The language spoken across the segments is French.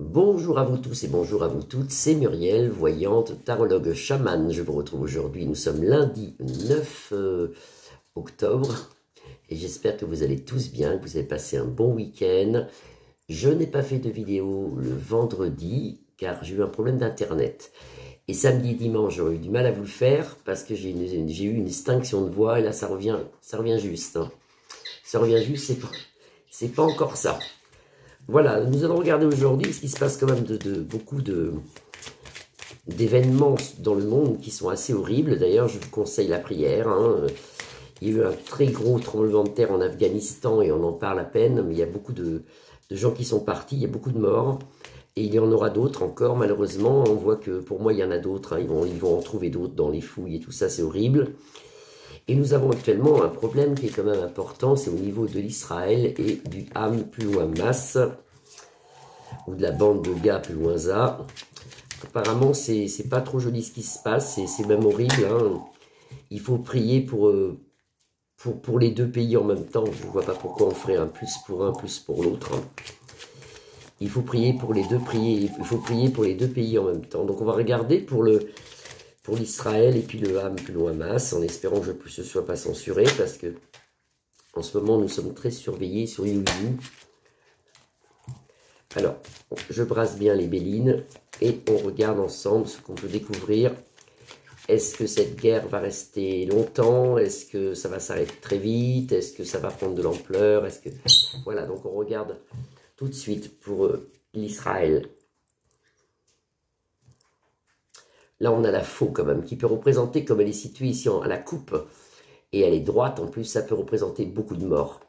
Bonjour à vous tous et bonjour à vous toutes, c'est Muriel, voyante, tarologue chamane. Je vous retrouve aujourd'hui, nous sommes lundi 9 octobre et j'espère que vous allez tous bien, que vous avez passé un bon week-end. Je n'ai pas fait de vidéo le vendredi car j'ai eu un problème d'internet. Et samedi et dimanche, j'aurais eu du mal à vous le faire parce que j'ai eu une extinction de voix et là ça revient juste. Hein. Ça revient juste, c'est pas encore ça. Voilà, nous allons regarder aujourd'hui ce qui se passe quand même beaucoup d'événements dans le monde qui sont assez horribles. D'ailleurs, je vous conseille la prière. Hein. Il y a eu un très gros tremblement de terre en Afghanistan et on en parle à peine. Mais il y a beaucoup de gens qui sont partis, il y a beaucoup de morts. Et il y en aura d'autres encore, malheureusement. On voit que pour moi, il y en a d'autres. Hein. Ils vont en trouver d'autres dans les fouilles et tout ça, c'est horrible. Et nous avons actuellement un problème qui est quand même important, c'est au niveau de l'Israël et du Ham plus loin Hamas, ou de la bande de gars plus loin ça. Apparemment, c'est pas trop joli ce qui se passe, c'est même horrible. Hein. Il faut prier pour les deux pays en même temps. Je ne vois pas pourquoi on ferait un plus pour l'autre. Hein. Il faut prier pour les deux pays en même temps. Donc on va regarder pour l'Israël et puis le Ham plus loin Hamas, en espérant que je ne sois pas censuré, parce que en ce moment nous sommes très surveillés sur YouTube. Alors, je brasse bien les bélines et on regarde ensemble ce qu'on peut découvrir. Est-ce que cette guerre va rester longtemps? Est-ce que ça va s'arrêter très vite? Est-ce que ça va prendre de l'ampleur? Voilà, donc on regarde tout de suite pour l'Israël. Là, on a la faux quand même, qui peut représenter, comme elle est située ici à la coupe, et elle est droite, en plus, ça peut représenter beaucoup de morts.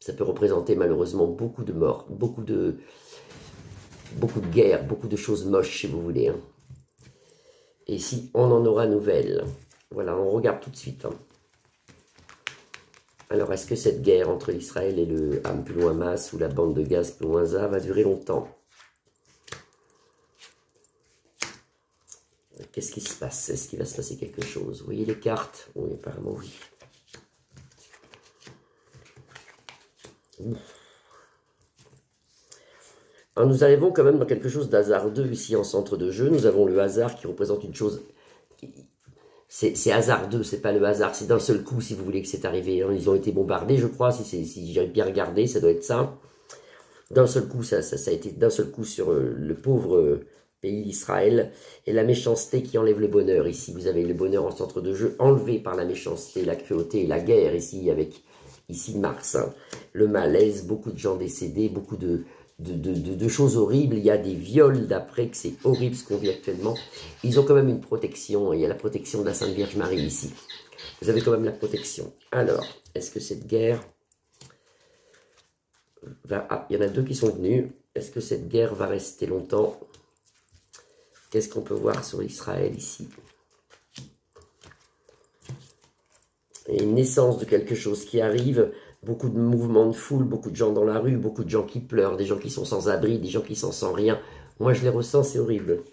Ça peut représenter malheureusement beaucoup de morts, beaucoup de guerres, beaucoup de choses moches, si vous voulez. Hein. Et si on en aura nouvelle. Voilà, on regarde tout de suite. Hein. Alors, est-ce que cette guerre entre l'Israël et le Ham plus loin Hamas, ou la bande de gaz plus loin ça, va durer longtemps? Qu'est-ce qui se passe? Est-ce qu'il va se passer quelque chose? Vous voyez les cartes? Oui, apparemment oui. Alors nous arrivons quand même dans quelque chose d'hasardeux ici en centre de jeu. Nous avons le hasard qui représente une chose... C'est hasardeux, c'est pas le hasard. C'est d'un seul coup, si vous voulez, que c'est arrivé. Ils ont été bombardés, je crois, si j'ai bien regardé, ça doit être ça. D'un seul coup, ça a été d'un seul coup sur le pauvre pays d'Israël. Et la méchanceté qui enlève le bonheur. Ici, vous avez le bonheur en centre de jeu, enlevé par la méchanceté, la cruauté et la guerre. Ici Mars. Hein. Le malaise, beaucoup de gens décédés, beaucoup de choses horribles. Il y a des viols d'après, que c'est horrible ce qu'on vit actuellement. Ils ont quand même une protection. Il y a la protection de la Sainte Vierge Marie ici. Vous avez quand même la protection. Alors, est-ce que cette guerre va... Ah, il y en a deux qui sont venus. Est-ce que cette guerre va rester longtemps? Qu'est-ce qu'on peut voir sur Israël ici? Et une naissance de quelque chose qui arrive, beaucoup de mouvements de foule, beaucoup de gens dans la rue, beaucoup de gens qui pleurent, des gens qui sont sans abri, des gens qui sont sans rien. Moi, je les ressens, c'est horrible.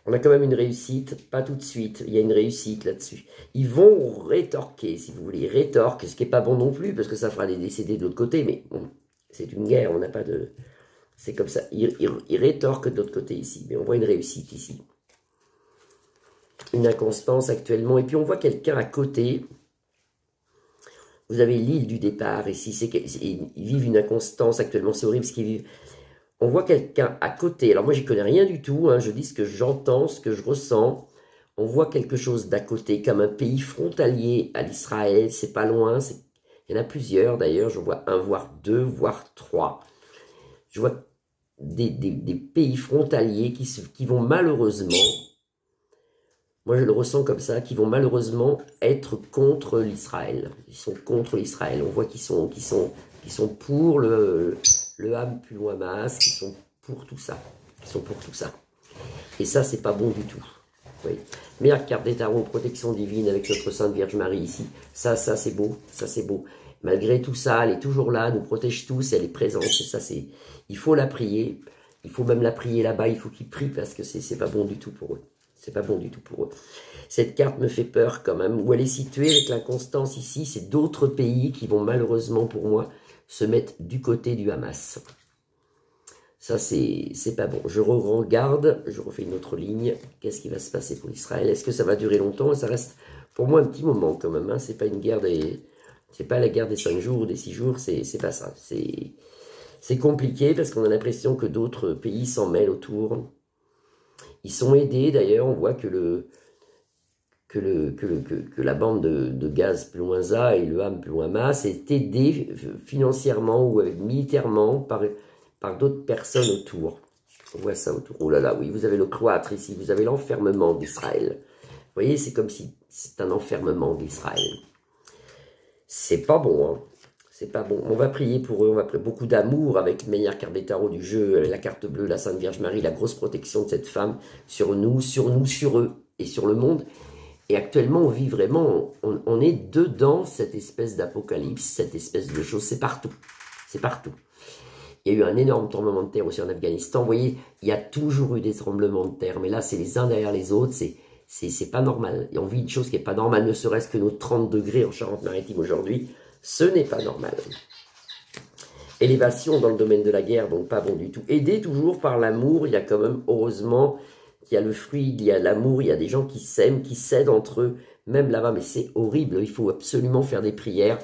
On a quand même une réussite, pas tout de suite, il y a une réussite là-dessus. Ils vont rétorquer, si vous voulez, ils rétorquent, ce qui n'est pas bon non plus, parce que ça fera des décédés de l'autre côté, mais bon, c'est une guerre, on n'a pas de... C'est comme ça, ils rétorquent de l'autre côté ici, mais on voit une réussite ici. Une inconstance actuellement, et puis on voit quelqu'un à côté. Vous avez l'île du départ ici, ils vivent une inconstance actuellement, c'est horrible ce qu'ils vivent. On voit quelqu'un à côté, alors moi j'y connais rien du tout, hein, je dis ce que j'entends, ce que je ressens. On voit quelque chose d'à côté, comme un pays frontalier à l'Israël, c'est pas loin, il y en a plusieurs d'ailleurs, je vois un, voire deux, voire trois. Je vois des pays frontaliers qui vont malheureusement... Moi, je le ressens comme ça, qui vont malheureusement être contre l'Israël. Ils sont contre l'Israël. On voit qu'ils sont pour le Ham plus loin Hamas, qu'ils sont pour tout ça. Ils sont pour tout ça. Et ça, c'est pas bon du tout. Oui. Meilleure carte des tarots, protection divine avec notre Sainte Vierge Marie ici. Ça, c'est beau. Ça, c'est beau. Malgré tout ça, elle est toujours là, nous protège tous, elle est présente. Et ça, il faut la prier. Il faut même la prier là-bas. Il faut qu'ils prient parce que c'est pas bon du tout pour eux. C'est pas bon du tout pour eux. Cette carte me fait peur quand même. Où elle est située avec l'inconstance ici, c'est d'autres pays qui vont malheureusement pour moi se mettre du côté du Hamas. Ça, c'est pas bon. Je regarde, je refais une autre ligne. Qu'est-ce qui va se passer pour Israël? Est-ce que ça va durer longtemps? Ça reste, pour moi, un petit moment quand même. Hein. C'est pas une guerre c'est pas la guerre des 5 jours ou des 6 jours. C'est pas ça. C'est compliqué parce qu'on a l'impression que d'autres pays s'en mêlent autour. Ils sont aidés, d'ailleurs. On voit que la bande de gaz plus loin ZA et le Ham plus loin Hamas est aidée financièrement ou militairement par d'autres personnes autour. On voit ça autour. Oh là là, oui, vous avez le cloître ici, vous avez l'enfermement d'Israël. Vous voyez, c'est comme si c'est un enfermement d'Israël. C'est pas bon, hein. C'est pas bon. On va prier pour eux, on va prier beaucoup d'amour avec le meilleur carte des tarots du jeu, la carte bleue, la Sainte Vierge Marie, la grosse protection de cette femme sur nous, sur eux et sur le monde. Et actuellement, on vit vraiment, on est dedans cette espèce d'apocalypse, cette espèce de chose, c'est partout. C'est partout. Il y a eu un énorme tremblement de terre aussi en Afghanistan. Vous voyez, il y a toujours eu des tremblements de terre, mais là, c'est les uns derrière les autres, c'est pas normal. Et on vit une chose qui n'est pas normale, ne serait-ce que nos 30 degrés en Charente-Maritime aujourd'hui, ce n'est pas normal. Élévation dans le domaine de la guerre, donc pas bon du tout. Aidé toujours par l'amour, il y a quand même, heureusement, qu'il y a le fruit, il y a l'amour, il y a des gens qui s'aiment, qui s'aident entre eux, même là-bas, mais c'est horrible, il faut absolument faire des prières.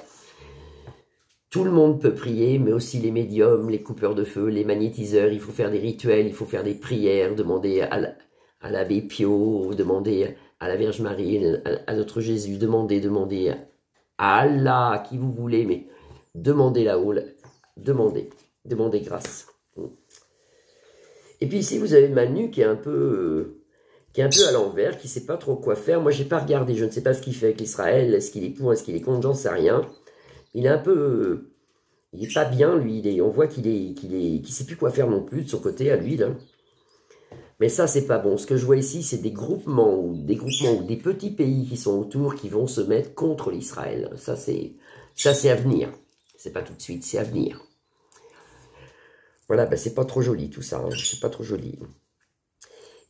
Tout le monde peut prier, mais aussi les médiums, les coupeurs de feu, les magnétiseurs, il faut faire des rituels, il faut faire des prières, demander à l'abbé Pio, demander à la Vierge Marie, à notre Jésus, demander à Allah, à qui vous voulez, mais demandez là-haut, demandez grâce. Et puis ici, vous avez Manu qui est un peu à l'envers, qui ne sait pas trop quoi faire. Moi, j'ai pas regardé, je ne sais pas ce qu'il fait avec Israël, est-ce qu'il est pour, est-ce qu'il est contre, j'en sais rien. Il est un peu, il est pas bien, lui, on voit qu'il sait plus quoi faire non plus de son côté à lui, là. Mais ça, c'est pas bon. Ce que je vois ici, c'est des groupements ou des petits pays qui sont autour qui vont se mettre contre l'Israël. Ça, c'est à venir. C'est pas tout de suite, c'est à venir. Voilà, ben, c'est pas trop joli tout ça, hein. C'est pas trop joli.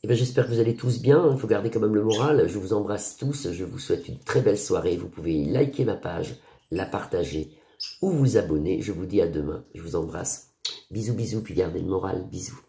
Et ben, j'espère que vous allez tous bien. Il faut garder quand même le moral. Je vous embrasse tous. Je vous souhaite une très belle soirée. Vous pouvez liker ma page, la partager ou vous abonner. Je vous dis à demain. Je vous embrasse. Bisous, bisous, puis gardez le moral. Bisous.